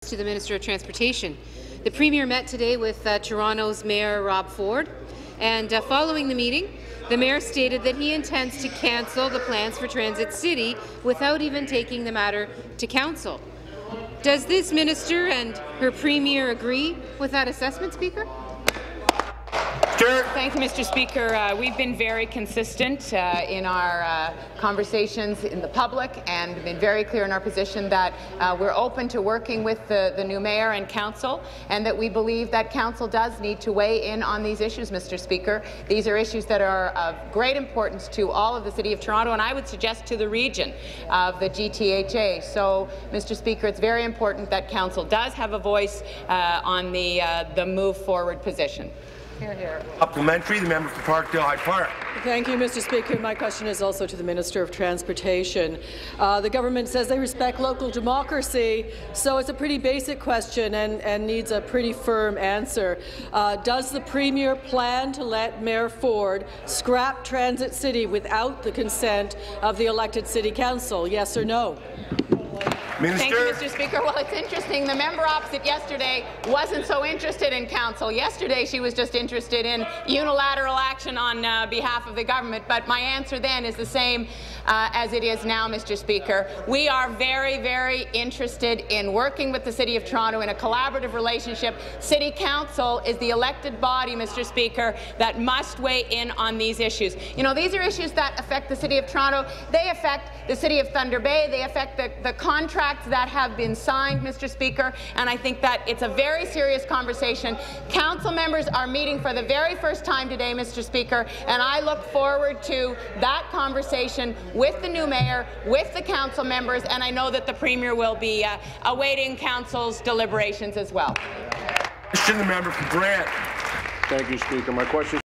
To the Minister of Transportation. The Premier met today with Toronto's Mayor Rob Ford, and following the meeting, the Mayor stated that he intends to cancel the plans for Transit City without even taking the matter to Council. Does this Minister and her Premier agree with that assessment, Speaker? Sure. Thank you, Mr. Speaker. We've been very consistent in our conversations in the public and been very clear in our position that we're open to working with the new Mayor and Council, and that we believe that Council does need to weigh in on these issues, Mr. Speaker. These are issues that are of great importance to all of the City of Toronto, and I would suggest to the region of the GTHA. So, Mr. Speaker, it's very important that Council does have a voice on the move forward position. Hear, hear. Supplementary, the member for Parkdale High Park. Thank you, Mr. Speaker. My question is also to the Minister of Transportation. The government says they respect local democracy, so it's a pretty basic question and needs a pretty firm answer. Does the Premier plan to let Mayor Ford scrap Transit City without the consent of the elected City Council? Yes or no? Minister. Thank you, Mr. Speaker. Well, it's interesting. The member opposite yesterday wasn't so interested in Council. Yesterday, she was just interested in unilateral action on behalf of the government. But my answer then is the same as it is now, Mr. Speaker. We are very, very interested in working with the City of Toronto in a collaborative relationship. City Council is the elected body, Mr. Speaker, that must weigh in on these issues. You know, these are issues that affect the City of Toronto. They affect the City of Thunder Bay. They affect the contracts that have been signed, Mr. Speaker, and I think that it's a very serious conversation. Council members are meeting for the very first time today, Mr. Speaker, and I look forward to that conversation with the new Mayor, with the Council members, and I know that the Premier will be awaiting Council's deliberations as well. Question, the member for Brant. Thank you, Speaker. My question